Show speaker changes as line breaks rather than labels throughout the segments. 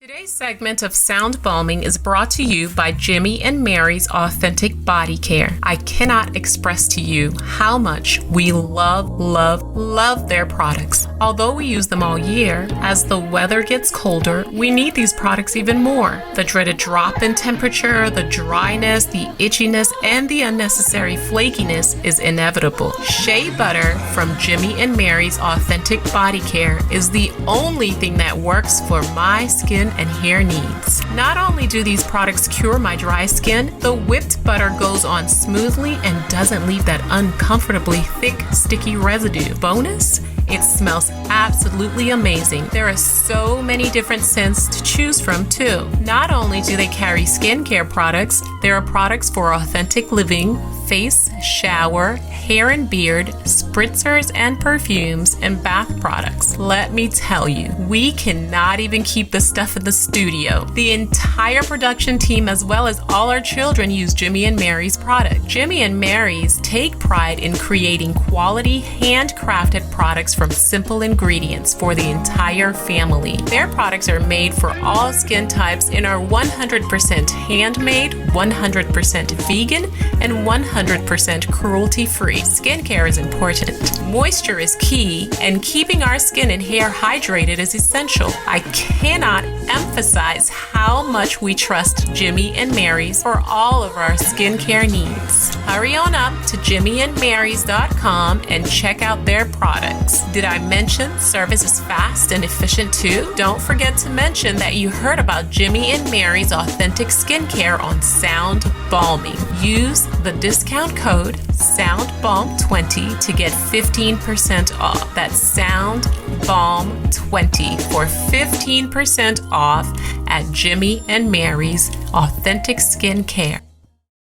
Today's segment of Sound Balming is brought to you by Jimmy and Mary's Authentic Body Care. I cannot express to you how much we love their products. Although we use them all year, as the weather gets colder, we need these products even more. The dreaded drop in temperature, the dryness, the itchiness, and the unnecessary flakiness is inevitable. Shea butter from Jimmy and Mary's Authentic Body Care is the only thing that works for my skin and hair needs. Not only do these products cure my dry skin, the whipped butter goes on smoothly and doesn't leave that uncomfortably thick, sticky residue. Bonus? It smells absolutely amazing. There are so many different scents to choose from too. Not only do they carry skincare products, there are products for authentic living, face, shower, hair and beard, spritzers and perfumes, and bath products. Let me tell you, we cannot even keep the stuff in the studio. The entire production team as well as all our children use Jimmy and Mary's product. Jimmy and Mary's take pride in creating quality, handcrafted products from simple ingredients for the entire family. Their products are made for all skin types and are 100% handmade, 100% vegan, and 100% cruelty-free. Skincare is important. Moisture is key, and keeping our skin and hair hydrated is essential. I cannot emphasize how much we trust Jimmy and Mary's for all of our skincare needs. Hurry on up to jimmyandmarys.com and check out their products. Did I mention service is fast and efficient too? Don't forget to mention that you heard about Jimmy and Mary's Authentic Skincare on Sound Balming. Use the discount code SOUNDBALM20 to get 15% off. That's SOUNDBALM20 for 15% off at Jimmy and Mary's Authentic Skincare.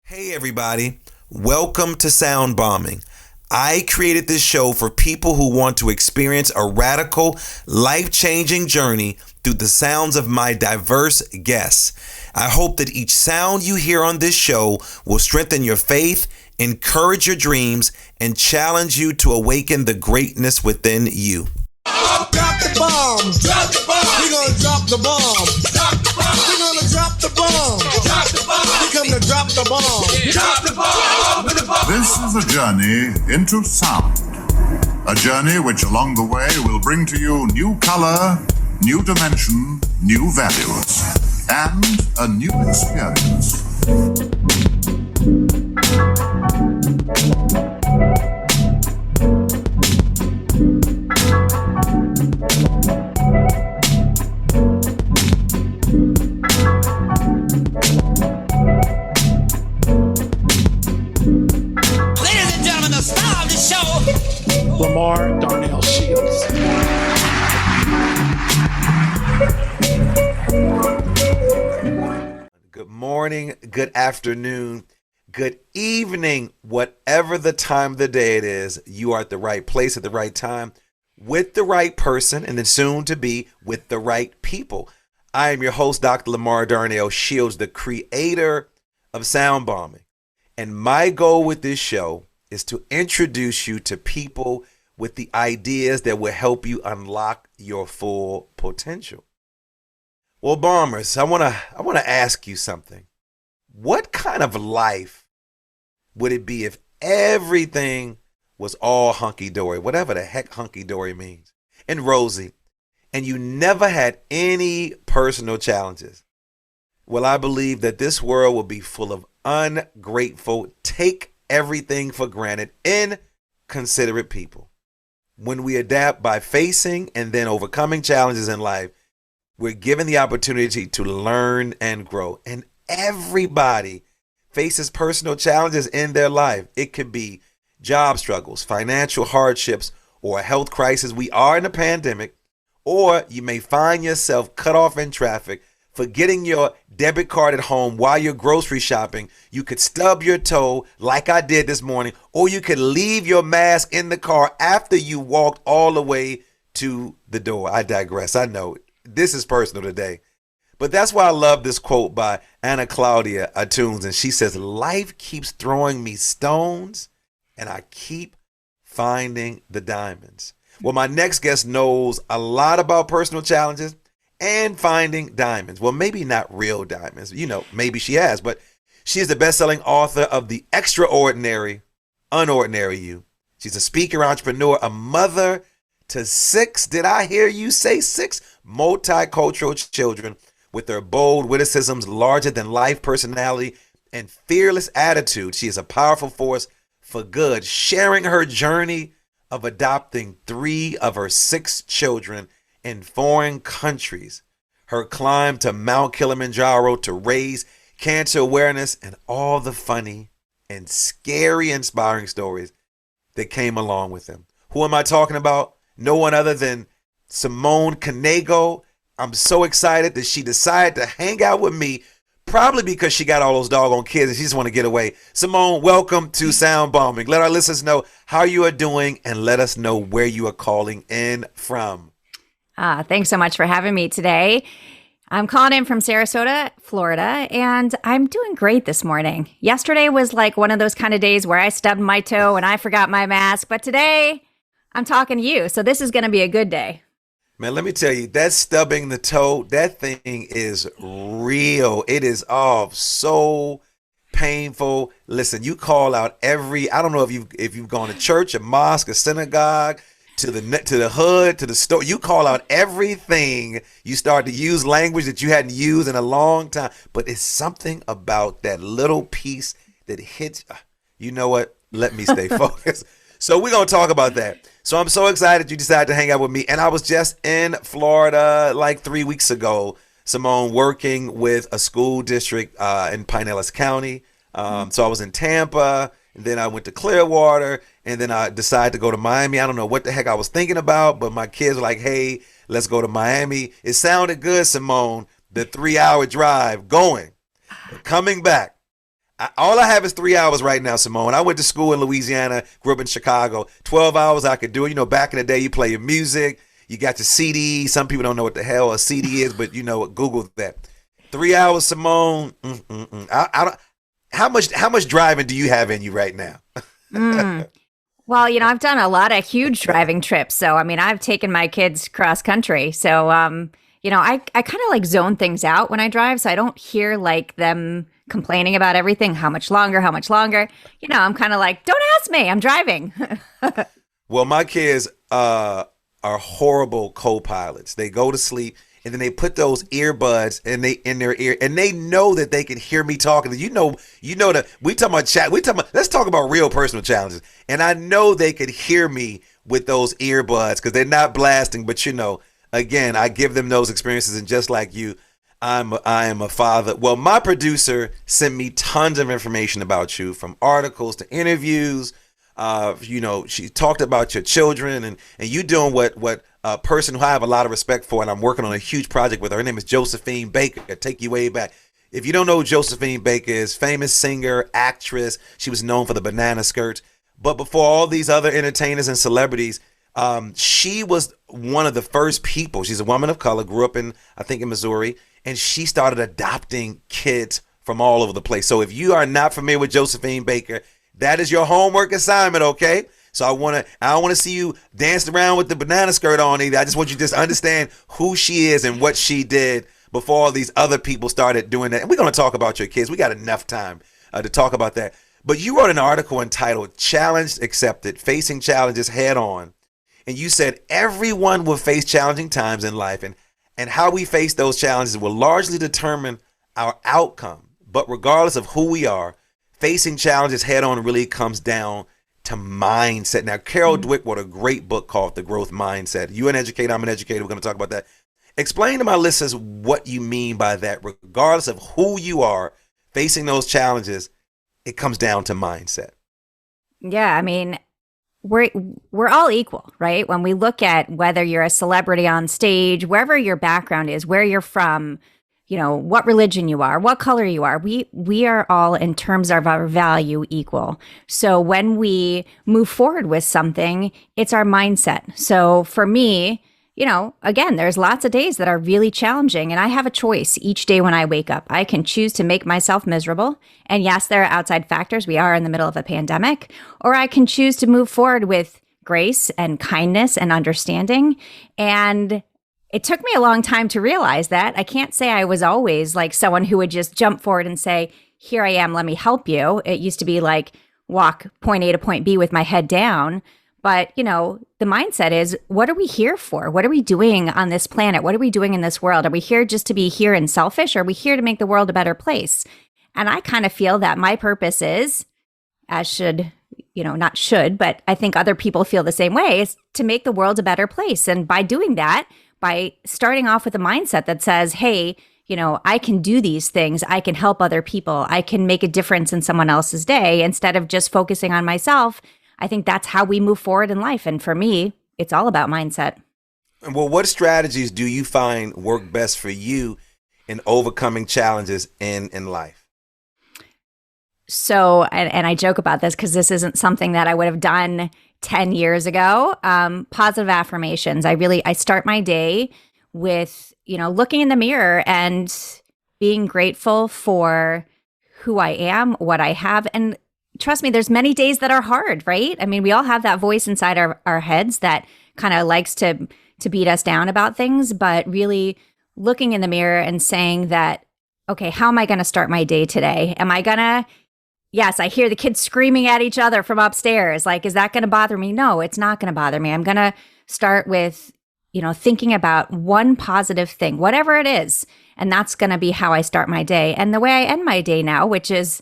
Hey everybody, welcome to Sound Bombing. I created this show for people who want to experience a radical, life-changing journey through the sounds of my diverse guests. I hope that each sound you hear on this show will strengthen your faith, encourage your dreams, and challenge you to awaken the greatness within you.
Drop the bombs. Drop the bomb. We're gonna drop the bomb. Drop the bomb. We're gonna drop the bomb. Drop the bomb. We come to drop the bomb. Drop the bomb.
This is a journey into sound. A journey which along the way will bring to you new color, new dimension, new values, and a new experience.
Lamar Darnell Shields.
Good morning, good afternoon, good evening, whatever the time of the day it is, you are at the right place at the right time with the right person, and then soon to be with the right people. I am your host, Dr. Lamar Darnell Shields, the creator of Sound Bombing. And my goal with this show is to introduce you to people with the ideas that will help you unlock your full potential. Well, bombers, I want to ask you something. What kind of life would it be if everything was all hunky-dory, whatever the heck hunky-dory means, and rosy, and you never had any personal challenges? Well, I believe that this world will be full of ungrateful, take everything for granted, inconsiderate people. When we adapt by facing and then overcoming challenges in life, we're given the opportunity to learn and grow. And everybody faces personal challenges in their life. It could be job struggles, financial hardships, or a health crisis. We are in a pandemic, or you may find yourself cut off in traffic, forgetting your debit card at home while you're grocery shopping. You could stub your toe like I did this morning, or you could leave your mask in the car after you walked all the way to the door. I digress. I know this is personal today, but that's why I love this quote by Anna Claudia Atunes. And she says, life keeps throwing me stones and I keep finding the diamonds. Well, my next guest knows a lot about personal challenges and finding diamonds. Well, maybe not real diamonds. Maybe she has, but she is the best-selling author of The Extraordinary UnOrdinary You. She's a speaker, entrepreneur, a mother to 6. Did I hear you say 6? Multicultural children. With her bold witticisms, larger-than-life personality, and fearless attitude, she is a powerful force for good, sharing her journey of adopting 3 of her 6 children in foreign countries, her climb to Mount Kilimanjaro to raise cancer awareness, and all the funny and scary inspiring stories that came along with them. Who am I talking about? No one other than Simone Knego. I'm so excited that she decided to hang out with me, probably because she got all those doggone kids and she just want to get away. Simone, welcome to Sound Bombing. Let our listeners know how you are doing and let us know where you are calling in from.
Thanks so much for having me today. I'm calling in from Sarasota, Florida, and I'm doing great this morning. Yesterday was like one of those kind of days where I stubbed my toe and I forgot my mask, but today I'm talking to you, so this is going to be a good day.
Man, let me tell you, that stubbing the toe, that thing is real. It is so painful. Listen, you call out I don't know if you've gone to church, a mosque, a synagogue, to the hood, to the store. You call out everything. You start to use language that you hadn't used in a long time. But it's something about that little piece that hits. You know what? Let me stay focused. So we're going to talk about that. So I'm so excited you decided to hang out with me. And I was just in Florida like 3 weeks ago, Simone, working with a school district in Pinellas County. So I was in Tampa, and then I went to Clearwater, and then I decided to go to Miami. I don't know what the heck I was thinking about, but my kids were like, hey, let's go to Miami. It sounded good, Simone, the 3-hour drive going, coming back. All I have is 3 hours right now, Simone. I went to school in Louisiana, grew up in Chicago. 12 hours I could do it. Back in the day, you play your music, you got your CD. Some people don't know what the hell a CD is, but Google that. 3 hours, Simone. I don't. How much driving do you have in you right now?
Well, I've done a lot of huge driving trips. So, I've taken my kids cross country. So, I kind of like zone things out when I drive. So I don't hear like them complaining about everything. How much longer? I'm kind of like, don't ask me. I'm driving.
Well, my kids are horrible co-pilots. They go to sleep and then they put those earbuds in their ear, and they know that they can hear me talking. That we talking about chat. Let's talk about real personal challenges. And I know they could hear me with those earbuds because they're not blasting. But again, I give them those experiences, and just like you, I am a father. Well, my producer sent me tons of information about you, from articles to interviews. She talked about your children and you doing what a person who I have a lot of respect for, and I'm working on a huge project with her. Her name is Josephine Baker. I take you way back. If you don't know who Josephine Baker is, famous singer, actress. She was known for the banana skirts. But before all these other entertainers and celebrities, she was one of the first people. She's a woman of color, grew up in Missouri, and she started adopting kids from all over the place. So if you are not familiar with Josephine Baker, that is your homework assignment, okay? So I don't want to see you dancing around with the banana skirt on either. I just want you to just understand who she is and what she did before all these other people started doing that. And we're going to talk about your kids. We got enough time to talk about that. But you wrote an article entitled Challenged Accepted, Facing Challenges Head On. And you said everyone will face challenging times in life, and how we face those challenges will largely determine our outcome. But regardless of who we are, facing challenges head on really comes down to mindset. Now, Carol Dweck wrote a great book called The Growth Mindset. You're an educator, I'm an educator. We're going to talk about that. Explain to my listeners what you mean by that. Regardless of who you are, facing those challenges, it comes down to mindset.
Yeah, we're all equal, right? When we look at whether you're a celebrity on stage, wherever your background is, where you're from, what religion you are, what color you are, we are all, in terms of our value, equal. So when we move forward with something, it's our mindset. So for me, again, there's lots of days that are really challenging, and I have a choice each day when I wake up. I can choose to make myself miserable. And yes, there are outside factors. We are in the middle of a pandemic. Or I can choose to move forward with grace and kindness and understanding. And it took me a long time to realize that. I can't say I was always like someone who would just jump forward and say, here I am, let me help you. It used to be like walk point A to point B with my head down. But, the mindset is, what are we here for? What are we doing on this planet? What are we doing in this world? Are we here just to be here and selfish? Or are we here to make the world a better place? And I kind of feel that my purpose is, as should, not should, but I think other people feel the same way, is to make the world a better place. And by doing that, by starting off with a mindset that says, hey, I can do these things. I can help other people. I can make a difference in someone else's day instead of just focusing on myself. I think that's how we move forward in life. And for me, it's all about mindset.
Well, what strategies do you find work best for you in overcoming challenges in life?
So, and I joke about this because this isn't something that I would have done 10 years ago. Positive affirmations. I start my day with, looking in the mirror and being grateful for who I am, what I have. And trust me, there's many days that are hard, right? I mean, we all have that voice inside our heads that kind of likes to beat us down about things, but really looking in the mirror and saying that, okay, how am I going to start my day today? Am I going to, yes, I hear the kids screaming at each other from upstairs. Like, is that going to bother me? No, it's not going to bother me. I'm going to start with, thinking about one positive thing, whatever it is. And that's going to be how I start my day. And the way I end my day now, which is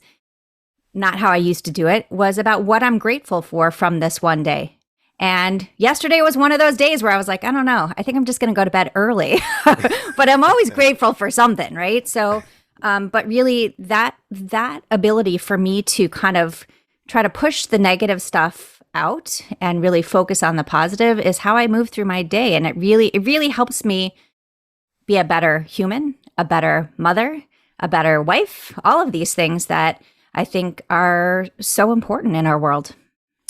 not how I used to do it, was about what I'm grateful for from this one day. And yesterday was one of those days where I was like, I don't know, I think I'm just going to go to bed early. But I'm always grateful for something, right? So, but really that ability for me to kind of try to push the negative stuff out and really focus on the positive is how I move through my day. And it really helps me be a better human, a better mother, a better wife, all of these things that I think are so important in our world.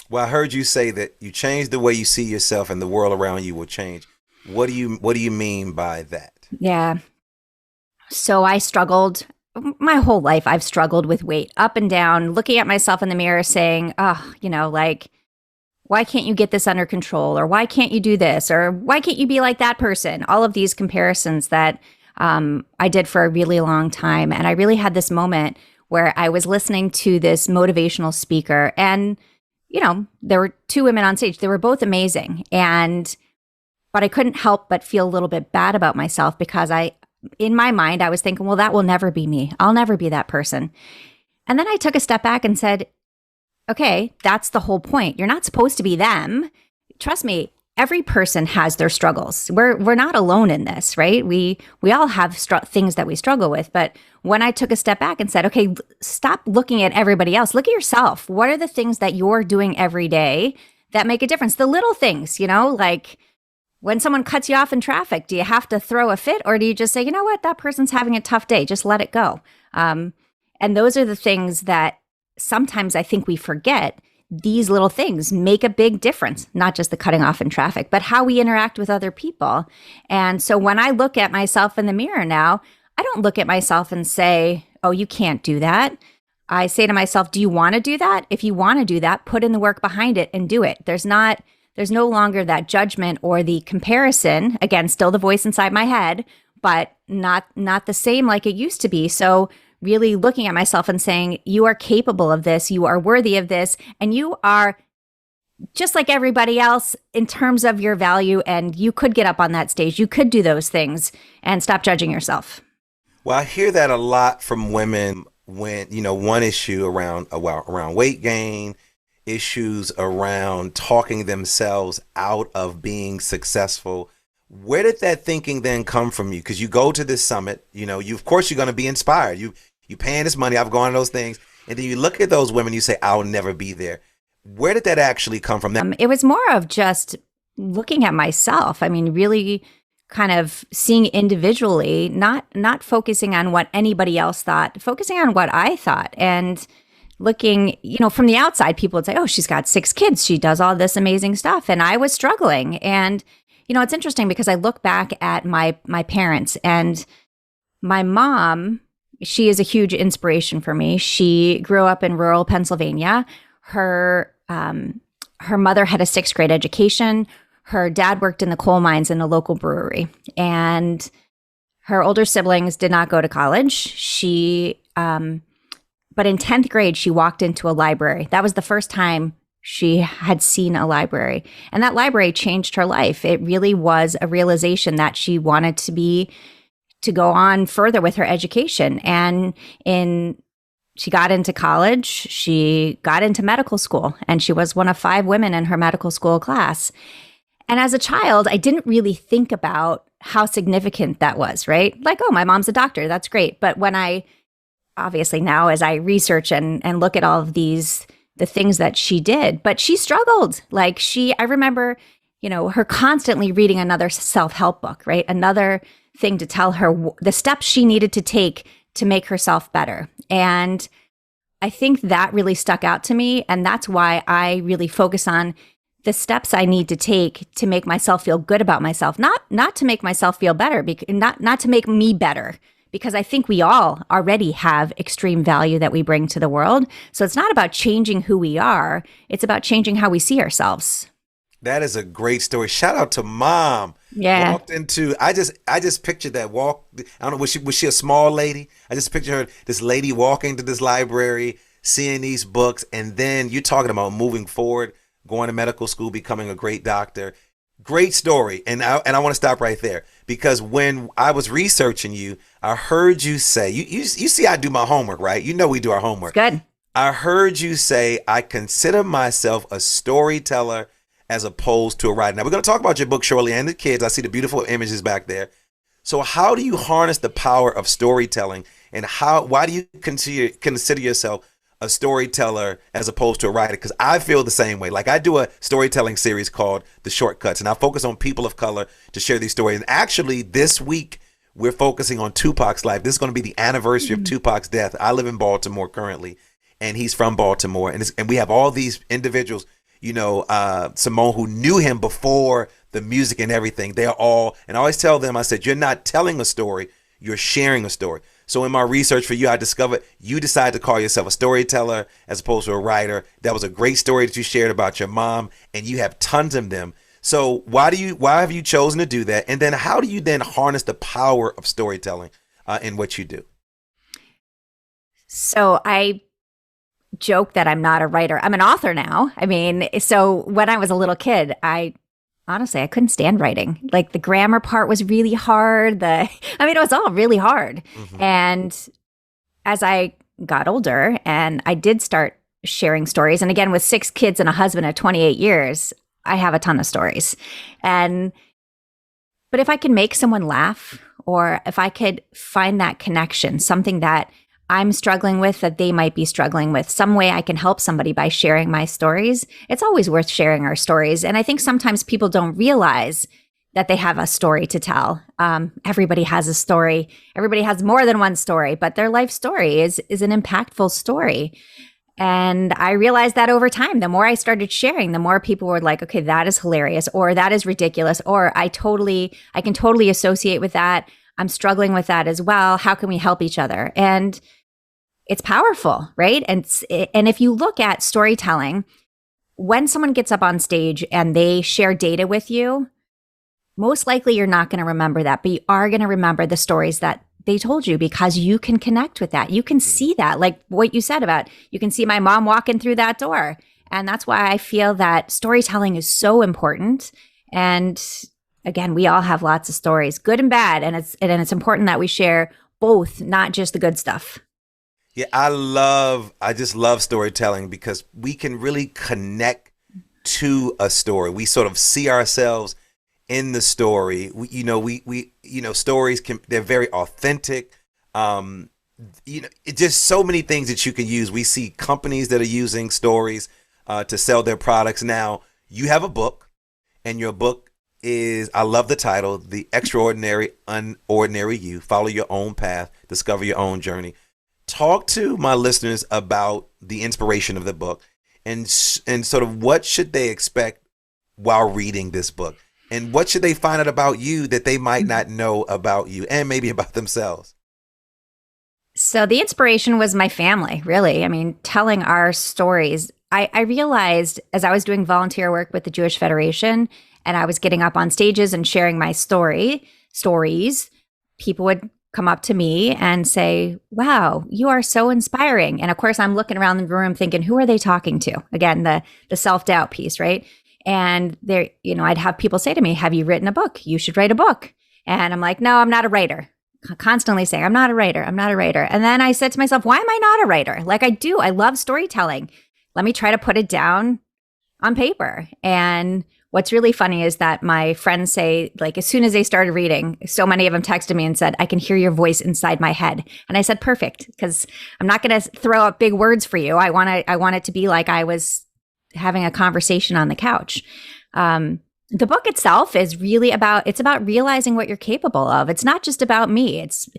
Well, I heard you say that you change the way you see yourself and the world around you will change. What do you mean by that?
Yeah. So I struggled my whole life. I've struggled with weight up and down, looking at myself in the mirror saying, oh, like, why can't you get this under control? Or why can't you do this? Or why can't you be like that person? All of these comparisons that I did for a really long time. And I really had this moment where I was listening to this motivational speaker and, there were two women on stage. They were both amazing. But I couldn't help but feel a little bit bad about myself because in my mind, I was thinking, well, that will never be me. I'll never be that person. And then I took a step back and said, okay, that's the whole point. You're not supposed to be them. Trust me, every person has their struggles. We're not alone in this, right? We all have things that we struggle with. But when I took a step back and said, okay, stop looking at everybody else. Look at yourself. What are the things that you're doing every day that make a difference? The little things, like when someone cuts you off in traffic, do you have to throw a fit or do you just say, you know what, that person's having a tough day. Just let it go. And those are the things that sometimes I think we forget. These little things make a big difference, not just the cutting off in traffic, but how we interact with other people. And so when I look at myself in the mirror now, I don't look at myself and say, oh, you can't do that. I say to myself, do you want to do that? If you want to do that, put in the work behind it and do it. There's no longer that judgment or the comparison. Again, still the voice inside my head, but not the same like it used to be. So really looking at myself and saying, you are capable of this, you are worthy of this, and you are just like everybody else in terms of your value, and you could get up on that stage, you could do those things, and stop judging yourself.
Well, I hear that a lot from women when, one issue around weight gain, issues around talking themselves out of being successful. Where did that thinking then come from you? Because you go to this summit, of course you're going to be inspired. You paying this money. I've gone to those things. And then you look at those women, you say, I'll never be there. Where did that actually come from?
It was more of just looking at myself. I mean, really kind of seeing individually, not focusing on what anybody else thought, focusing on what I thought. And looking, from the outside, people would say, oh, she's got 6 kids. She does all this amazing stuff. And I was struggling. And, it's interesting because I look back at my parents, and my mom, she is a huge inspiration for me. She grew up in rural Pennsylvania. Her mother had a 6th grade education. her dad worked in the coal mines in a local brewery, and her older siblings did not go to college. But in 10th grade, she walked into a library. That was the first time she had seen a library. And that library changed her life. It really was a realization that she wanted to go on further with her education. And she got into college, she got into medical school, and she was one of 5 women in her medical school class. And as a child, I didn't really think about how significant that was, right? Like, oh, my mom's a doctor, that's great. But when obviously now as I research and look at all of the things that she did, but she struggled. Like I remember, her constantly reading another self-help book, right? Another thing to tell her the steps she needed to take to make herself better. And I think that really stuck out to me. And that's why I really focus on the steps I need to take to make myself feel good about myself, not to make myself feel better, not to make me better, because I think we all already have extreme value that we bring to the world. So it's not about changing who we are. It's about changing how we see ourselves.
That is a great story. Shout out to Mom.
Yeah.
Walked into, I just pictured that walk. I don't know, was she a small lady? I just pictured her, this lady walking to this library, seeing these books, and then you're talking about moving forward, going to medical school, becoming a great doctor. Great story. And I want to stop right there, because when I was researching you, I heard you say, you see I do my homework, right? We do our homework.
Good.
I heard you say, I consider myself a storyteller as opposed to a writer. Now, we're going to talk about your book shortly and the kids. I see the beautiful images back there. So how do you harness the power of storytelling, and why do you consider yourself a storyteller as opposed to a writer? Because I feel the same way. Like, I do a storytelling series called The Shortcuts, and I focus on people of color to share these stories. And actually, this week, we're focusing on Tupac's life. This is going to be the anniversary of Tupac's death. I live in Baltimore currently, and he's from Baltimore. And we have all these individuals, Simone, who knew him before the music and everything. They're all, and I always tell them, I said, you're not telling a story, you're sharing a story. So in my research for you, I discovered you decided to call yourself a storyteller as opposed to a writer. That was a great story that you shared about your mom, and you have tons of them. So why have you chosen to do that? And then how do you then harness the power of storytelling in what you do?
So I joke that I'm not a writer. I'm an author now. I mean, so when I was a little kid, honestly, I couldn't stand writing. Like, the grammar part was really hard. It was all really hard. Mm-hmm. And as I got older and I did start sharing stories, and again, with 6 kids and a husband of 28 years, I have a ton of stories. But if I could make someone laugh, or if I could find that connection, something that I'm struggling with that they might be struggling with, some way I can help somebody by sharing my stories, it's always worth sharing our stories. And I think sometimes people don't realize that they have a story to tell. Everybody has a story. Everybody has more than one story, but their life story is an impactful story. And I realized that over time, the more I started sharing, the more people were like, okay, that is hilarious, or that is ridiculous, or I can totally associate with that. I'm struggling with that as well. How can we help each other? And it's powerful, right? And if you look at storytelling, when someone gets up on stage and they share data with you, most likely you're not going to remember that, but you are going to remember the stories that they told you, because you can connect with that. You can see that, like what you said about, you can see my mom walking through that door. And that's why I feel that storytelling is so important. And again, we all have lots of stories, good and bad. And it's important that we share both, not just the good stuff.
Yeah, I just love storytelling, because we can really connect to a story. We sort of see ourselves in the story. Stories they're very authentic. It's just so many things that you can use. We see companies that are using stories to sell their products. Now, you have a book, and your book is, I love the title, The Extraordinary UnOrdinary You. Follow your own path, discover your own journey. Talk to my listeners about the inspiration of the book, and sort of what should they expect while reading this book, and what should they find out about you that they might not know about you, and maybe about themselves.
So the inspiration was my family, really. I mean, telling our stories. I realized as I was doing volunteer work with the Jewish Federation, and I was getting up on stages and sharing my stories, people would come up to me and say, wow, you are so inspiring. And of course, I'm looking around the room thinking, who are they talking to? Again, the self-doubt piece, right? And there, I'd have people say to me, have you written a book? You should write a book. And I'm like, no, I'm not a writer. Constantly saying, I'm not a writer. I'm not a writer. And then I said to myself, why am I not a writer? Like I love storytelling. Let me try to put it down on paper. And what's really funny is that my friends say, like, as soon as they started reading, so many of them texted me and said, I can hear your voice inside my head. And I said, perfect, because I'm not going to throw up big words for you. I want it to be like I was having a conversation on the couch. The book itself is really about realizing what you're capable of. It's not just about me. It's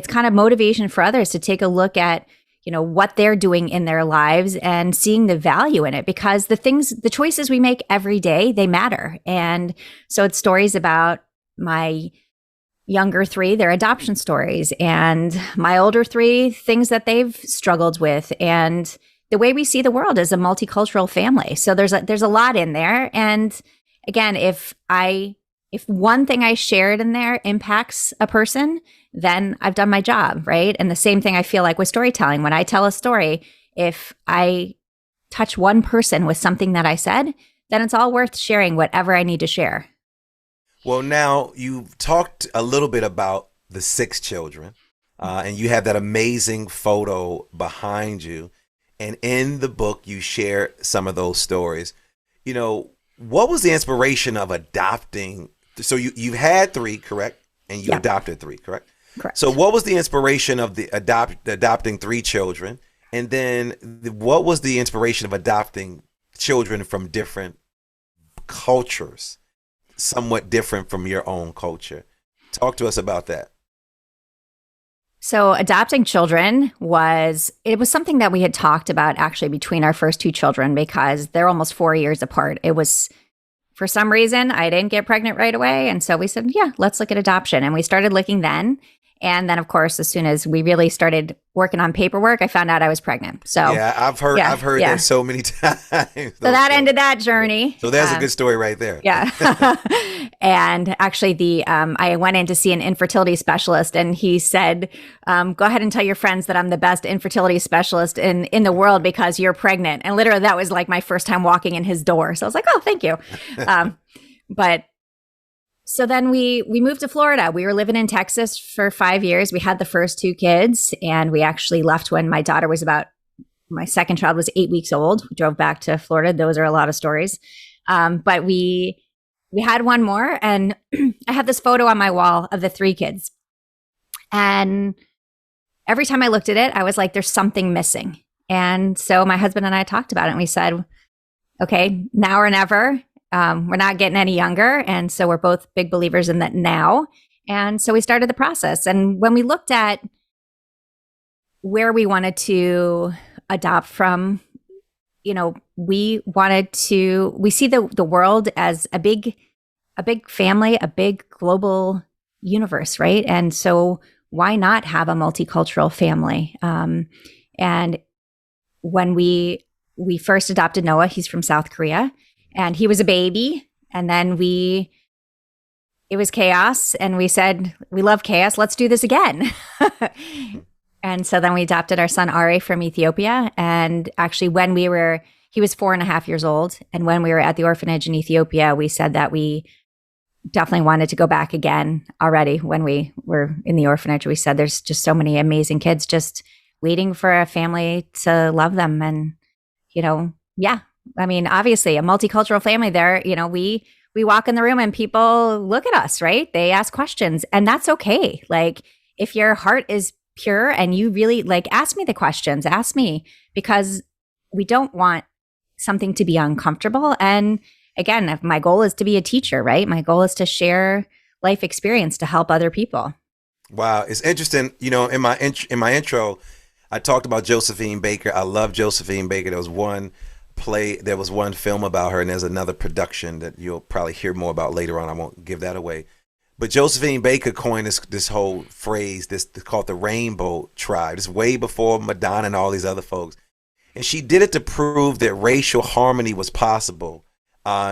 kind of motivation for others to take a look at, what they're doing in their lives and seeing the value in it, because the choices we make every day, they matter. And so it's stories about my younger 3, their adoption stories, and my older 3, things that they've struggled with, and the way we see the world as a multicultural family. So there's a lot in there. And again, if one thing I shared in there impacts a person, then I've done my job, right? And the same thing I feel like with storytelling. When I tell a story, if I touch one person with something that I said, then it's all worth sharing whatever I need to share.
Well, now you've talked a little bit about the 6 children, and you have that amazing photo behind you. And in the book, you share some of those stories. What was the inspiration of adopting? So you've had 3, correct? And you adopted 3, correct?
Correct.
So what was the inspiration of the adopting 3 children? And then what was the inspiration of adopting children from different cultures, somewhat different from your own culture? Talk to us about that.
So adopting children was something that we had talked about actually between our first 2 children, because they're almost 4 years apart. It was, for some reason, I didn't get pregnant right away. And so we said, yeah, let's look at adoption. And we started looking then. And then, of course, as soon as we really started working on paperwork, I found out I was pregnant. So
yeah, I've heard that so many times. So
that ended that journey.
So there's a good story right there.
Yeah. And actually, I went in to see an infertility specialist, and he said, "Go ahead and tell your friends that I'm the best infertility specialist in the world because you're pregnant." And literally, that was like my first time walking in his door. So I was like, "Oh, thank you." But so then we moved to Florida. We were living in Texas for 5 years. We had the first 2 kids, and we actually left when my second child was 8 weeks old. We drove back to Florida. Those are a lot of stories. But we had one more, and I have this photo on my wall of the 3 kids. And every time I looked at it, I was like, there's something missing. And so my husband and I talked about it, and we said, okay, now or never. We're not getting any younger. And so we're both big believers in that now. And so we started the process. And when we looked at where we wanted to adopt from, we see the world as a big family, a big global universe, right? And so why not have a multicultural family? And when we first adopted Noah, he's from South Korea. And he was a baby, and then it was chaos, and we said, we love chaos, let's do this again. And so then we adopted our son Ari from Ethiopia. And actually he was 4.5 years old. And when we were at the orphanage in Ethiopia, we said that we definitely wanted to go back again already. When we were in the orphanage, we said there's just so many amazing kids just waiting for a family to love them. And, yeah. I mean, obviously a multicultural family there, we walk in the room and people look at us, right? They ask questions, and that's okay. Like, if your heart is pure and you really ask me the questions, ask me, because we don't want something to be uncomfortable. And again, my goal is to be a teacher, right? My goal is to share life experience to help other people.
Wow. It's interesting. In my intro, I talked about Josephine Baker. I love Josephine Baker. There was one film about her, and there's another production that you'll probably hear more about later on. I won't give that away. But Josephine Baker coined this whole phrase, this called the Rainbow Tribe. This way before Madonna and all these other folks. And she did it to prove that racial harmony was possible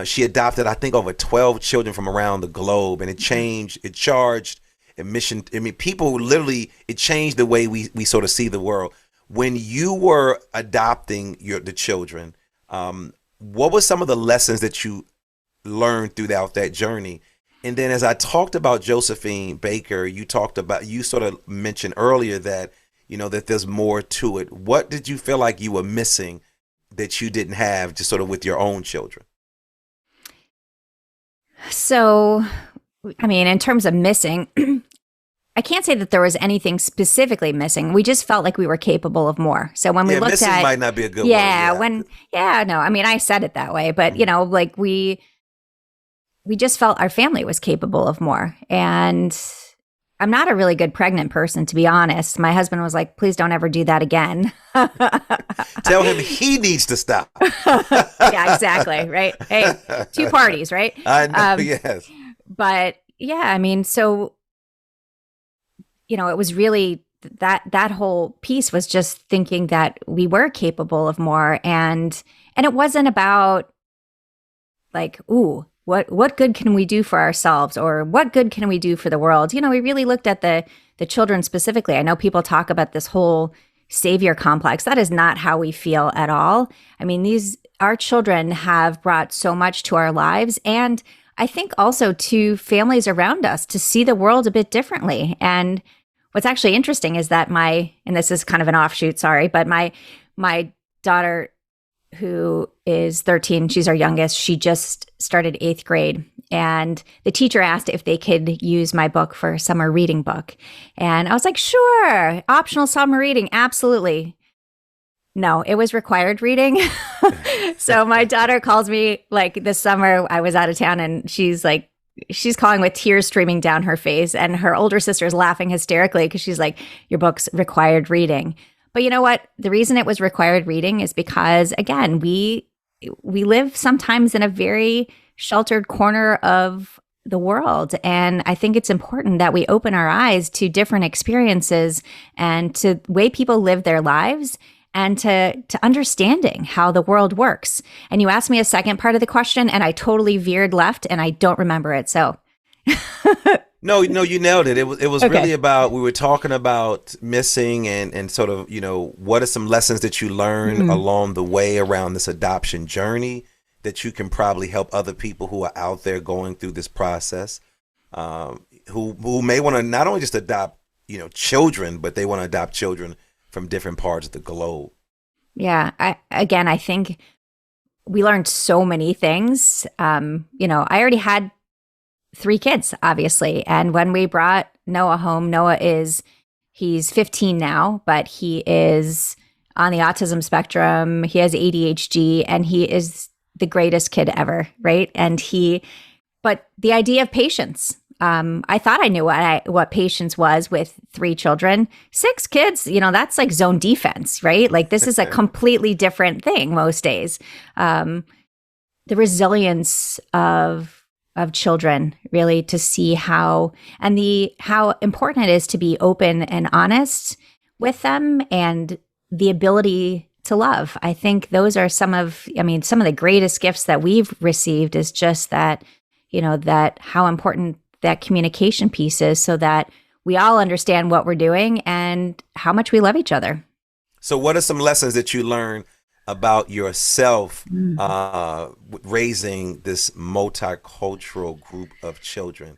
She adopted, I think, over 12 children from around the globe, and it charged admission. I mean, people literally, it changed the way we sort of see the world. When you were adopting the children, what were some of the lessons that you learned throughout that journey? And then as I talked about Josephine Baker, you sort of mentioned earlier that, that there's more to it. What did you feel like you were missing that you didn't have just sort of with your own children?
So, I mean, in terms of missing, I can't say that there was anything specifically missing. We just felt like we were capable of more. So when we looked
missing
at,
might not be a good word.
No, I mean, I said it that way, but like we just felt our family was capable of more. And I'm not a really good pregnant person, to be honest. My husband was like, please don't ever do that again.
Tell him he needs to stop.
Yeah, exactly. Right. Hey, 2 parties, right?
I know, yes.
But yeah, I mean, so, it was really that whole piece was just thinking that we were capable of more. And it wasn't about like, ooh, what good can we do for ourselves, or what good can we do for the world? We really looked at the children specifically. I know people talk about this whole savior complex. That is not how we feel at all. I mean, our children have brought so much to our lives, and I think also to families around us to see the world a bit differently. And what's actually interesting is that and this is kind of an offshoot, sorry, but my daughter, who is 13, she's our youngest, she just started 8th grade. And the teacher asked if they could use my book for a summer reading book. And I was like, sure, optional summer reading, absolutely. No, it was required reading. So my daughter calls me like this summer, I was out of town, and she's calling with tears streaming down her face. And her older sister is laughing hysterically because she's like, your book's required reading. But you know what? The reason it was required reading is because, again, we live sometimes in a very sheltered corner of the world. And I think it's important that we open our eyes to different experiences and to the way people live their lives, and to understanding how the world works. And you asked me a second part of the question, and I totally veered left, and I don't remember it. So
No, you nailed it. It was
okay.
Really about, we were talking about missing and sort of, what are some lessons that you learned along the way around this adoption journey that you can probably help other people who are out there going through this process, who may want to not only just adopt, children, but they want to adopt children from different parts of the globe.
Yeah. I think we learned so many things. I already had 3 kids, obviously. And when we brought Noah home, he's 15 now, but he is on the autism spectrum. He has ADHD, and he is the greatest kid ever, right? But the idea of patience, I thought I knew what patience was with 3 children. 6 kids, that's like zone defense, right? Like this is a completely different thing most days. The resilience of children, really, to see how important it is to be open and honest with them, and the ability to love. I think those are some of the greatest gifts that we've received, is just that, that how important that communication piece is, so that we all understand what we're doing and how much we love each other.
So what are some lessons that you learned about yourself raising this multicultural group of children?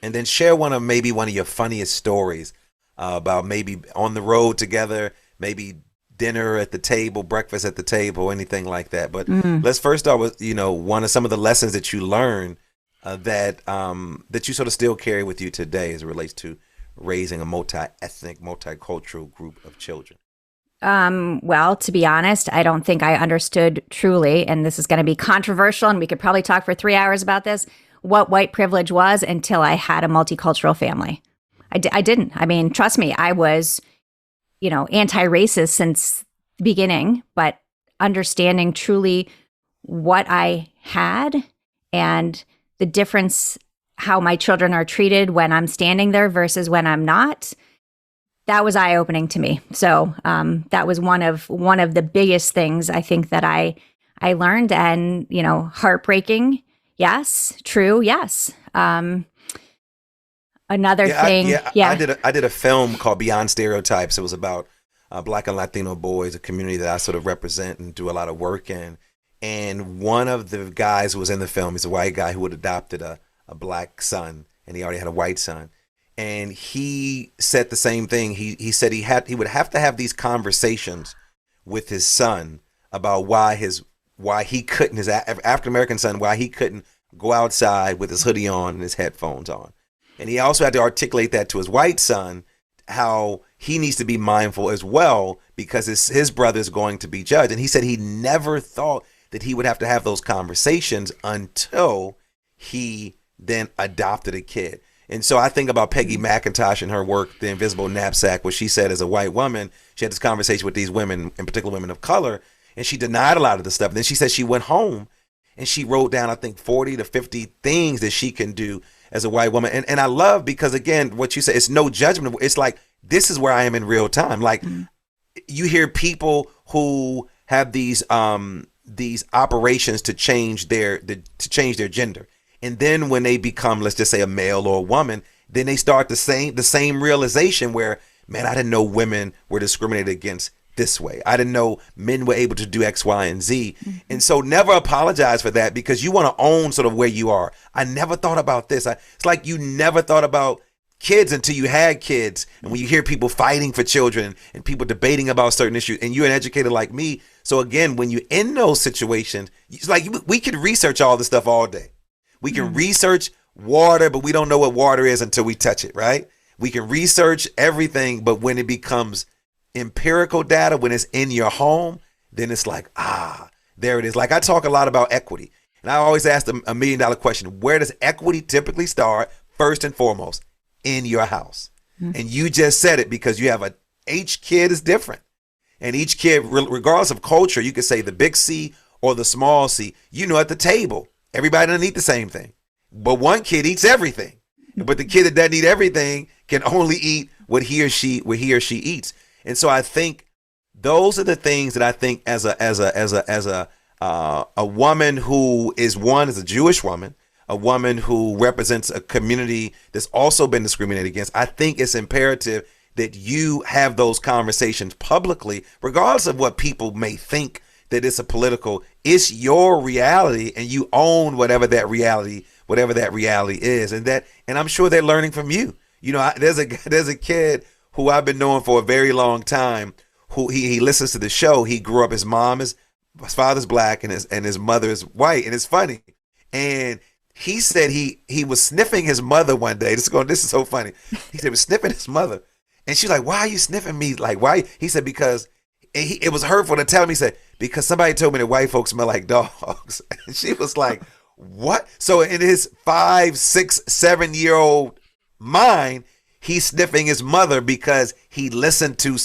And then share one of your funniest stories about maybe on the road together, maybe dinner at the table, breakfast at the table, anything like that. But let's first start with, one of some of the lessons that you learned that you sort of still carry with you today as it relates to raising a multi-ethnic, multicultural group of children.
Well, to be honest, I don't think I understood truly, and this is going to be controversial, and we could probably talk for 3 hours about this, what white privilege was until I had a multicultural family. I didn't. I mean, trust me, I was, anti-racist since the beginning, but understanding truly what I had and the difference, how my children are treated when I'm standing there versus when I'm not, that was eye-opening to me. So that was one of the biggest things I think that I I learned, and, heartbreaking. Yes. True. Yes. Another thing.
I did a film called Beyond Stereotypes. It was about Black and Latino boys, a community that I sort of represent and do a lot of work in. And one of the guys who was in the film is a white guy who had adopted a black son, and he already had a white son. And he said the same thing. He said he would have to have these conversations with his son about why he couldn't, his African American son, why he couldn't go outside with his hoodie on and his headphones on. And he also had to articulate that to his white son, how he needs to be mindful as well, because his brother is going to be judged. And he said he never thought that he would have to have those conversations until he then adopted a kid. And so I think about Peggy McIntosh and her work, The Invisible Knapsack, where she said as a white woman, she had this conversation with these women, in particular women of color, and she denied a lot of the stuff. And then she said she went home and she wrote down, I think, 40 to 50 things that she can do as a white woman. And I love, because again, what you say, it's no judgment. It's like, this is where I am in real time. Like, you hear people who have these operations to change their gender. And then when they become, let's just say, a male or a woman, then they start the same realization where, man, I didn't know women were discriminated against this way. I didn't know men were able to do X, Y, and Z. And so never apologize for that, because you want to own sort of where you are. I never thought about this. It's like you never thought about kids until you had kids. And when you hear people fighting for children and people debating about certain issues, and you're an educator like me. So again, when you're in those situations, it's like we could research all this stuff all day. We can research water, but we don't know what water is until we touch it, right? We can research everything, but when it becomes empirical data, when it's in your home, then it's like, there it is. Like, I talk a lot about equity, and I always ask them $1 million question: where does equity typically start? First and foremost, in your house. And you just said it, because you have each kid is different, and each kid, regardless of culture, you could say the big C or the small C. At the table, everybody doesn't eat the same thing, but one kid eats everything. But the kid that doesn't eat everything can only eat what he or she eats. And so I think those are the things that I think as a woman who is a Jewish woman, a woman who represents a community that's also been discriminated against. I think it's imperative that you have those conversations publicly, regardless of what people may think that it's it's your reality, and you own whatever that reality is. And I'm sure they're learning from you. There's a kid who I've been knowing for a very long time, who he listens to the show. He grew up, his father's black and his mother is white. And it's funny. And he said he was sniffing his mother one day. This is so funny. He said he was sniffing his mother. And she's like, "Why are you sniffing me? Like, why?" He said, because it was hurtful to tell him. He said, because somebody told me that white folks smell like dogs. And she was like, what? So in his 5, 6, 7-year-old mind, he's sniffing his mother because he listened to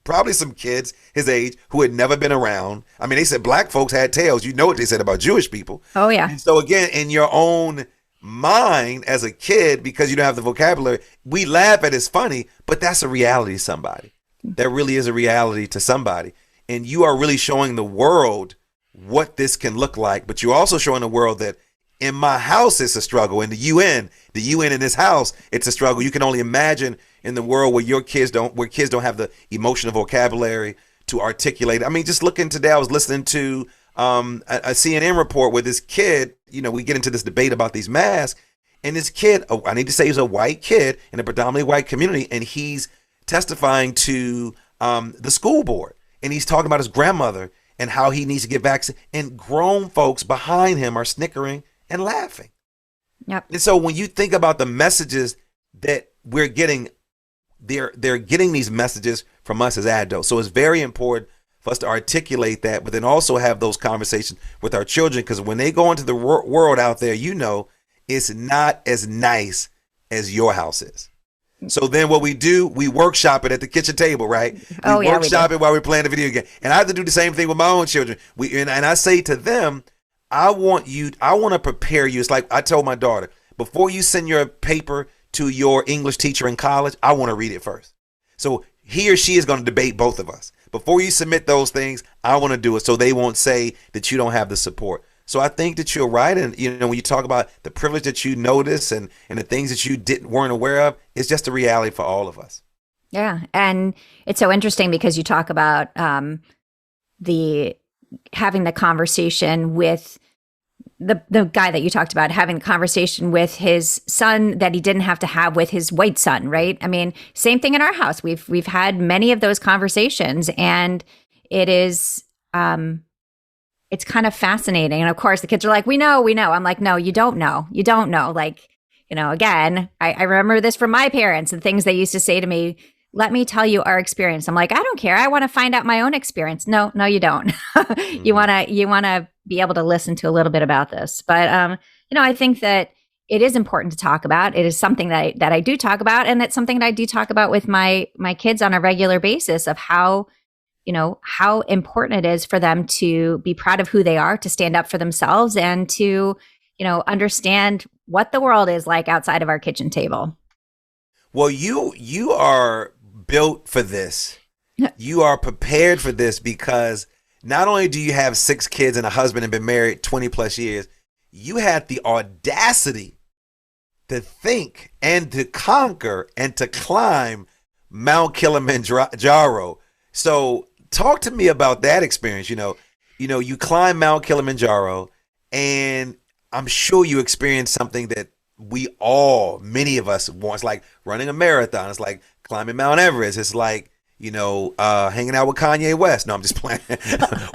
probably some kids his age who had never been around. I mean, they said black folks had tails. You know what they said about Jewish people. Oh, yeah. And so again, in your own mind as a kid, because you don't have the vocabulary, we laugh at it's funny, but that's a reality to somebody. That really is a reality to somebody. And you are really showing the world what this can look like. But you're also showing the world that in my house, it's a struggle. In the UN in this house, it's a struggle. You can only imagine in the world where kids don't have the emotional vocabulary to articulate. I mean, just looking today, I was listening to a CNN report where this kid, we get into this debate about these masks, and this kid, I need to say he's a white kid in a predominantly white community, and he's testifying to the school board, and he's talking about his grandmother and how he needs to get vaccinated, and grown folks behind him are snickering and laughing. Yep. And so when you think about the messages that we're getting, they're getting these messages from us as adults. So it's very important for us to articulate that, but then also have those conversations with our children, because when they go into the world out there, it's not as nice as your house is. So then what we do, we workshop it at the kitchen table, right? We workshop it while we're playing the video game. And I have to do the same thing with my own children. And I say to them, I want to prepare you. It's like I told my daughter, before you send your paper to your English teacher in college, I want to read it first. So he or she is going to debate both of us. Before you submit those things, I want to do it so they won't say that you don't have the support. So I think that you're right. And, when you talk about the privilege that you notice and the things that you weren't aware of, it's just a reality for all of us.
Yeah. And it's so interesting because you talk about having the conversation with the guy that you talked about, having a conversation with his son that he didn't have to have with his white son, right? I mean, same thing in our house. We've had many of those conversations, and it is it's kind of fascinating. And of course, the kids are like, we know. I'm like, no, you don't know. You don't know. Like, again, I remember this from my parents and things they used to say to me. Let me tell you our experience. I'm like, I don't care. I want to find out my own experience. No, you don't. You want to be able to listen to a little bit about this. But, I think that it is important to talk about. It is something that I do talk about. And it's something that I do talk about with my kids on a regular basis of how important it is for them to be proud of who they are, to stand up for themselves, and to, understand what the world is like outside of our kitchen table.
Well, you are built for this. You are prepared for this because not only do you have 6 kids and a husband and been married 20 plus years, you had the audacity to think and to conquer and to climb Mount Kilimanjaro. So talk to me about that experience. You climb Mount Kilimanjaro, and I'm sure you experienced something that many of us want. It's like running a marathon. It's like climbing Mount Everest. It's like, hanging out with Kanye West. No, I'm just playing.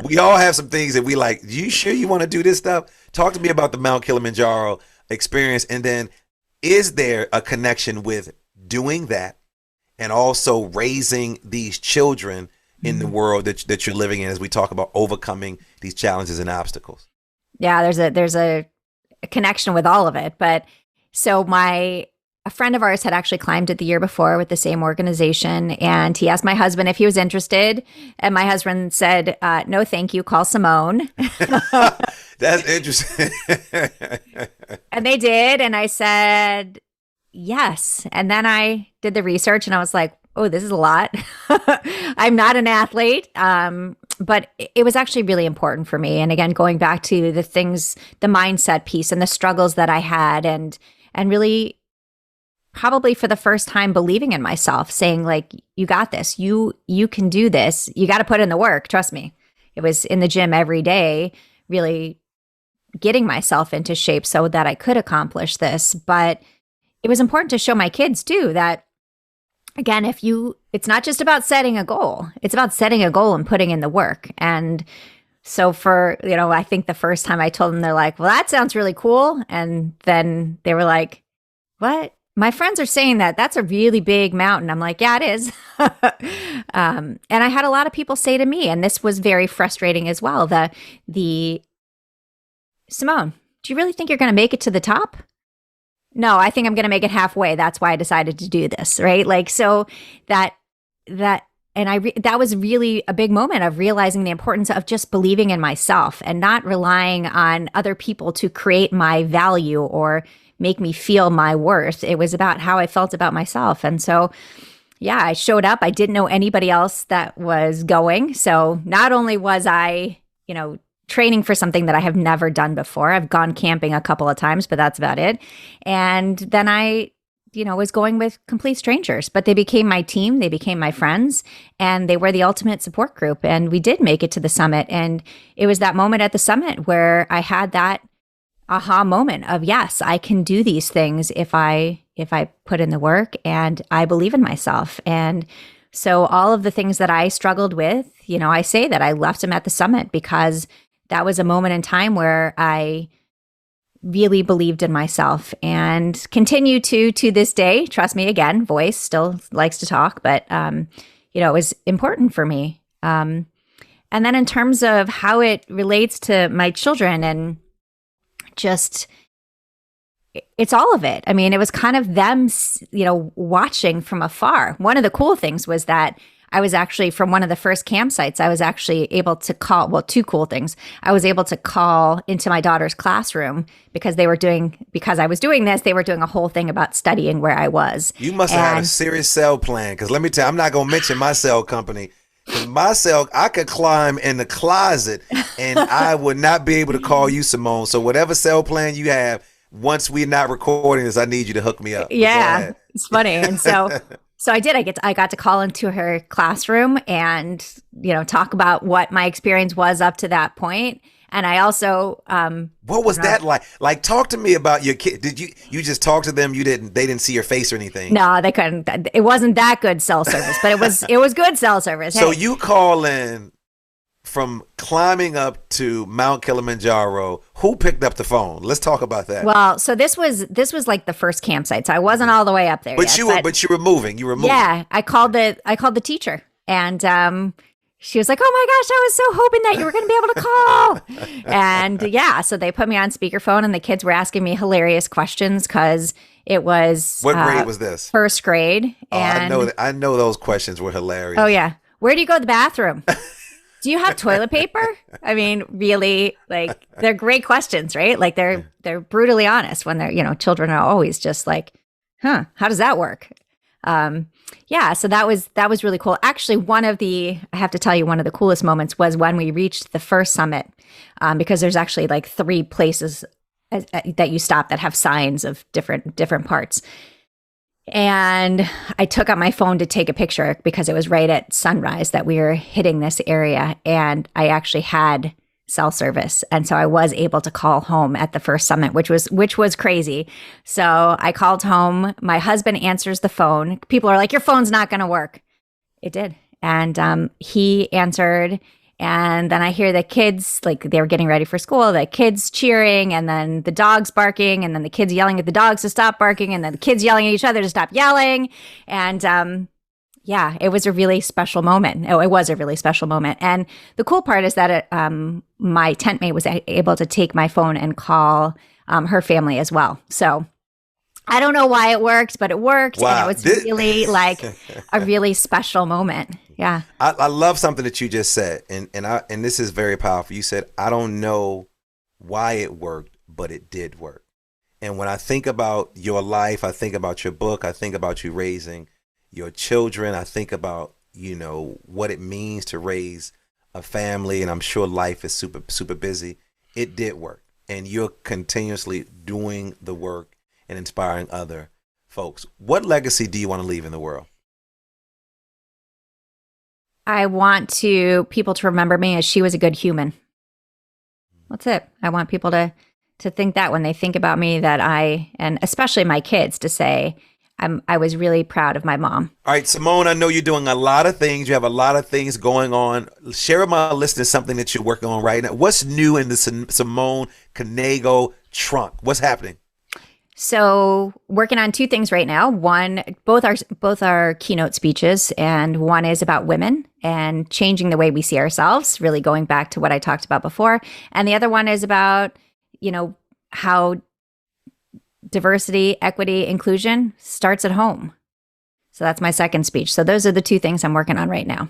We all have some things that we like. You sure you want to do this stuff? Talk to me about the Mount Kilimanjaro experience. And then is there a connection with doing that and also raising these children in the world that you're living in as we talk about overcoming these challenges and obstacles?
Yeah, there's a connection with all of it. But so a friend of ours had actually climbed it the year before with the same organization, and he asked my husband if he was interested, and my husband said, no, thank you, call Simone.
That's interesting.
And they did, and I said, yes. And then I did the research, and I was like, oh, this is a lot. I'm not an athlete, but it was actually really important for me. And again, going back to the things, the mindset piece and the struggles that I had, and really probably for the first time believing in myself, saying like, you got this, you can do this. You got to put in the work. Trust me. It was in the gym every day, really getting myself into shape so that I could accomplish this. But it was important to show my kids too that, again, it's not just about setting a goal. It's about setting a goal and putting in the work. And so I think the first time I told them, they're like, well, that sounds really cool. And then they were like, what? My friends are saying that's a really big mountain. I'm like, yeah, it is. And I had a lot of people say to me, and this was very frustrating as well, the Simone, do you really think you're going to make it to the top? No, I think I'm going to make it halfway. That's why I decided to do this. Right. Like, so that was really a big moment of realizing the importance of just believing in myself and not relying on other people to create my value or make me feel my worth. It was about how I felt about myself. And so, yeah, I showed up. I didn't know anybody else that was going. So not only was I, training for something that I have never done before. I've gone camping a couple of times, but that's about it. And then I, was going with complete strangers, but they became my team. They became my friends, and they were the ultimate support group. And we did make it to the summit. And it was that moment at the summit where I had that aha moment of, yes, I can do these things if I put in the work and I believe in myself. And so all of the things that I struggled with, I say that I left them at the summit because that was a moment in time where I really believed in myself and continue to this day. Trust me, again, voice still likes to talk, but, it was important for me. And then in terms of how it relates to my children and just, it's all of it. I mean, it was kind of them, watching from afar. One of the cool things was that I was actually from one of the first campsites, I was actually able to call, well, two cool things. I was able to call into my daughter's classroom because I was doing this, they were doing a whole thing about studying where I was.
You must have had a serious cell plan, because let me tell you, I'm not going to mention my cell company. Because my cell, I could climb in the closet and I would not be able to call you, Simone. So whatever cell plan you have, once we're not recording this, I need you to hook me up.
Yeah, it's funny. And so I did. I got to call into her classroom and, talk about what my experience was up to that point. And I also
what was that like? Like, talk to me about your kid. Did you just talk to them? They didn't see your face or anything?
No, they couldn't. It wasn't that good cell service, but it was good cell service.
So
hey.
you call in from climbing up to Mount Kilimanjaro. Who picked up the phone? Let's talk about that.
Well, so this was like the first campsite. So I wasn't all the way up there.
But
yet,
you were moving. You were moving.
Yeah, I called the teacher, and she was like, "Oh my gosh, I was so hoping that you were going to be able to call." And yeah, so they put me on speakerphone, and the kids were asking me hilarious questions because it was
what grade was this?
First grade. And
I know those questions were hilarious.
Oh yeah, where do you go to the bathroom? Do you have toilet paper? I mean, really, like, they're great questions, right? Like they're brutally honest when they're, children are always just like, "Huh, how does that work?" Yeah, so that was really cool. Actually, I have to tell you, one of the coolest moments was when we reached the first summit, because there's actually like 3 places that you stop that have signs of different parts. And I took out my phone to take a picture because it was right at sunrise that we were hitting this area, and I actually had cell service, and so I was able to call home at the first summit, which was crazy. So I called home. My husband answers the phone. People are like, "Your phone's not going to work." It did, and he answered. And then I hear the kids, like, they were getting ready for school, the kids cheering, and then the dogs barking, and then the kids yelling at the dogs to stop barking, and then the kids yelling at each other to stop yelling. And yeah, it was a really special moment. Oh, it was a really special moment. And the cool part is that my tent mate was able to take my phone and call her family as well. So I don't know why it worked, but it worked.
Wow.
And it was really like a really special moment. Yeah.
I love something that you just said. And this is very powerful. You said, "I don't know why it worked, but it did work." And when I think about your life, I think about your book, I think about you raising your children, I think about, what it means to raise a family, and I'm sure life is super, super busy. It did work. And you're continuously doing the work and inspiring other folks. What legacy do you want to leave in the world?
I want people to remember me as she was a good human. That's it. I want people to think that when they think about me, that and especially my kids, to say, I was really proud of my mom.
All right, Simone, I know you're doing a lot of things. You have a lot of things going on. Share with my listeners something that you're working on right now. What's new in the Simone Knego trunk? What's happening?
So working on 2 things right now. One, both are keynote speeches, and one is about women and changing the way we see ourselves, really going back to what I talked about before. And the other one is about, how diversity, equity, inclusion starts at home. So that's my second speech. So those are the 2 things I'm working on right now.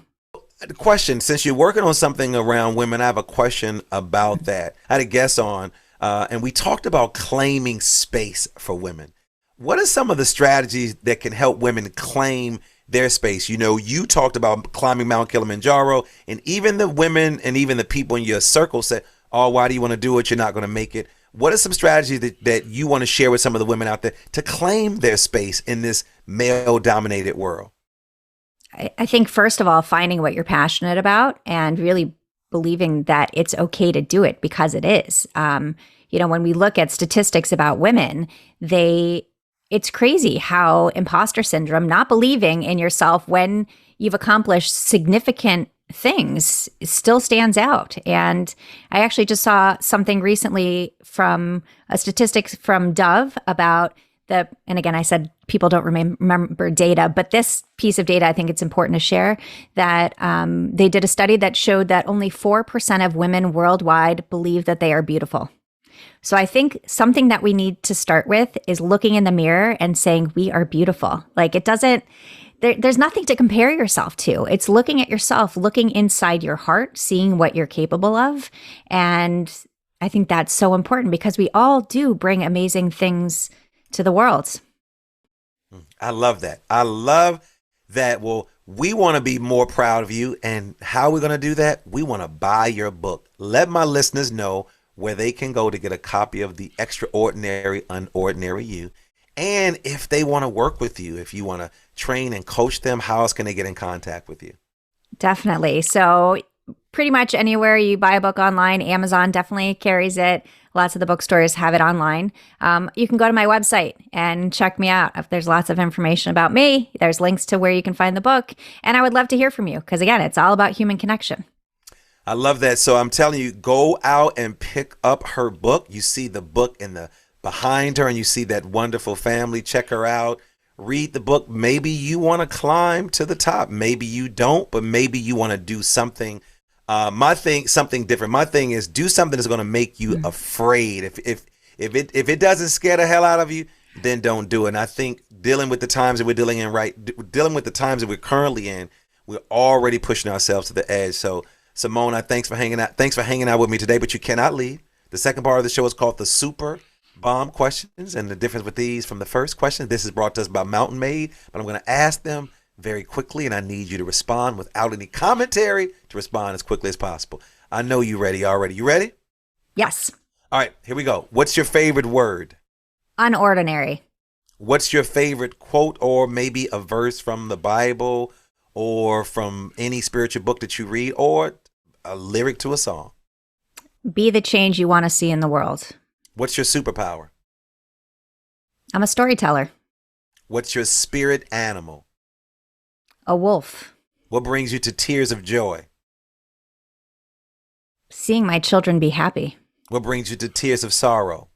The question, since you're working on something around women, I have a question about that. I had a guest on, and we talked about claiming space for women. What are some of the strategies that can help women claim their space? You talked about climbing Mount Kilimanjaro, and even the women and even the people in your circle said, "Oh, why do you want to do it? You're not going to make it." What are some strategies that you want to share with some of the women out there to claim their space in this male-dominated world?
I think, first of all, finding what you're passionate about and really believing that it's okay to do it because it is. When we look at statistics about women, it's crazy how imposter syndrome, not believing in yourself when you've accomplished significant things, still stands out. And I actually just saw something recently from a statistics from Dove about and again, I said people don't remember data, but this piece of data, I think it's important to share, that they did a study that showed that only 4% of women worldwide believe that they are beautiful. So I think something that we need to start with is looking in the mirror and saying we are beautiful. Like, there's nothing to compare yourself to. It's looking at yourself, looking inside your heart, seeing what you're capable of. And I think that's so important because we all do bring amazing things to the world.
I love that. I love that. Well, we want to be more proud of you. And how are we going to do that? We want to buy your book. Let my listeners know where they can go to get a copy of The Extraordinary UnOrdinary You. And if they want to work with you, if you want to train and coach them, how else can they get in contact with you?
Definitely. So pretty much anywhere you buy a book online, Amazon definitely carries it. Lots of the bookstores have it online. You can go to my website and check me out. There's lots of information about me. There's links to where you can find the book. And I would love to hear from you because, again, it's all about human connection.
I love that. So I'm telling you, go out and pick up her book. You see the book in the behind her and you see that wonderful family. Check her out. Read the book. Maybe you want to climb to the top. Maybe you don't, but maybe you want to do something. Something different. My thing is do something that's going to make you afraid. If it doesn't scare the hell out of you, then don't do it. And I think dealing with the times that we're dealing with the times that we're currently in, we're already pushing ourselves to the edge. So Simone, thanks for hanging out. Thanks for hanging out with me today, but you cannot leave. The second part of the show is called the Super Bomb Questions, and the difference with these from the first question. This is brought to us by Mountain Made, but I'm going to ask them very quickly, and I need you to respond without any commentary, to respond as quickly as possible. I know you're ready already. You ready?
Yes.
All right, here we go. What's your favorite word?
Unordinary.
What's your favorite quote or maybe a verse from the Bible or from any spiritual book that you read or a lyric to a song?
Be the change you want to see in the world.
What's your superpower?
I'm a storyteller.
What's your spirit animal?
A wolf.
What brings you to tears of joy?
Seeing my children be happy.
What brings you to tears of sorrow?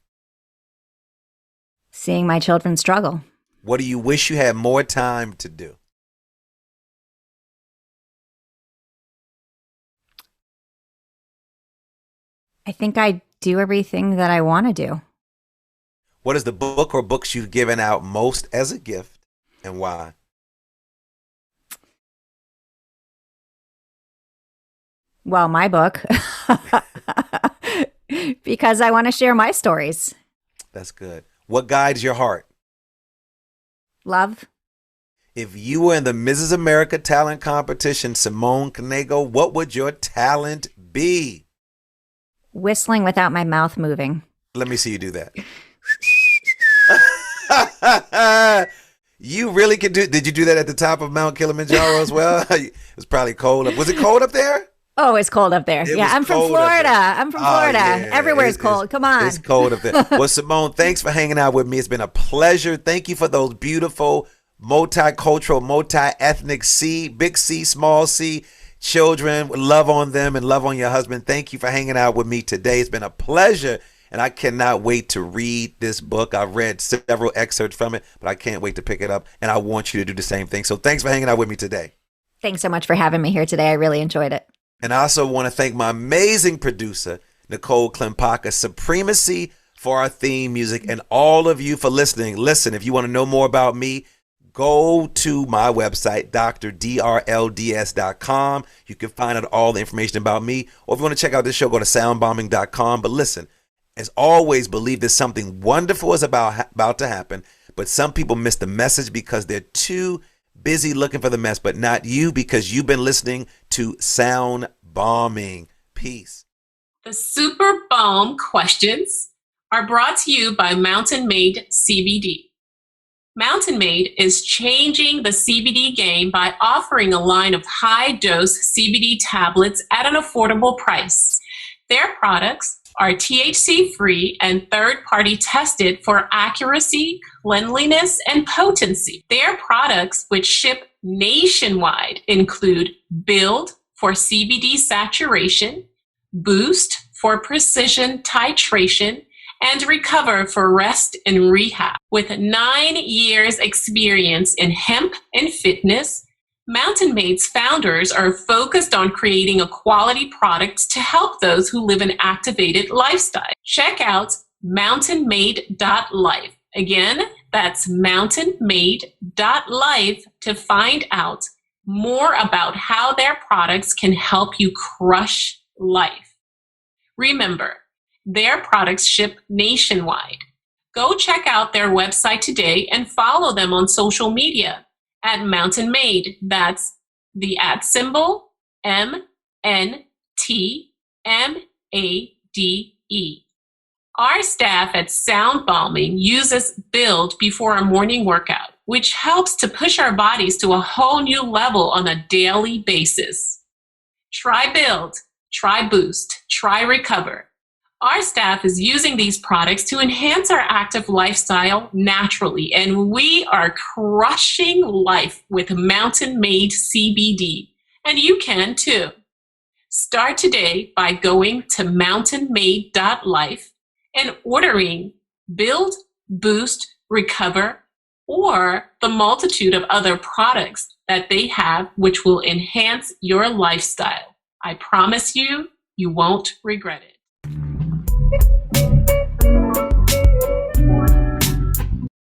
Seeing my children struggle.
What do you wish you had more time to do?
I think I do everything that I want to do.
What is the book or books you've given out most as a gift and why?
Well, my book. Because I want to share my stories.
That's good. What guides your heart?
Love.
If you were in the Mrs. America talent competition, Simone Knego, what would your talent be?
Whistling without my mouth moving.
Let me see you do that. You really could do. Did you do that at the top of Mount Kilimanjaro as well? It was probably cold. Was it cold up there?
Oh, it's cold up there. Yeah, I'm from Florida.
Yeah.
Everywhere is cold. Come on.
It's cold up there. Well, Simone, thanks for hanging out with me. It's been a pleasure. Thank you for those beautiful multicultural, multi-ethnic big C, small C children. Love on them and love on your husband. Thank you for hanging out with me today. It's been a pleasure. And I cannot wait to read this book. I've read several excerpts from it, but I can't wait to pick it up. And I want you to do the same thing. So thanks for hanging out with me today.
Thanks so much for having me here today. I really enjoyed it.
And I also want to thank my amazing producer, Nicole Klimpaka, Supremacy, for our theme music, and all of you for listening. Listen, if you want to know more about me, go to my website, drdrlds.com. You can find out all the information about me. Or if you want to check out this show, go to soundbombing.com. But listen, as always, believe that something wonderful is about to happen, but some people miss the message because they're too busy looking for the mess, but not you, because you've been listening to Sound Bombing. Peace.
The Super Bomb questions are brought to you by Mountain Made CBD. Mountain Made is changing the CBD game by offering a line of high-dose CBD tablets at an affordable price. Their products are THC-free and third-party tested for accuracy, cleanliness, and potency. Their products, which ship nationwide, include Build for CBD saturation, Boost for precision titration, and Recover for rest and rehab. With 9 years experience in hemp and fitness, Mountain Made's founders are focused on creating a quality product to help those who live an activated lifestyle. Check out mountainmade.life. Again, That's mountainmade.life to find out more about how their products can help you crush life. Remember, their products ship nationwide. Go check out their website today and follow them on social media at Mountain Made. That's the @ MNTMADE. Our staff at Sound Balming uses Build before a morning workout, which helps to push our bodies to a whole new level on a daily basis. Try Build, try Boost, try Recover. Our staff is using these products to enhance our active lifestyle naturally, and we are crushing life with Mountain Made CBD, and you can too. Start today by going to mountainmade.life and ordering Build, Boost, Recover, or the multitude of other products that they have which will enhance your lifestyle. I promise you, you won't regret it.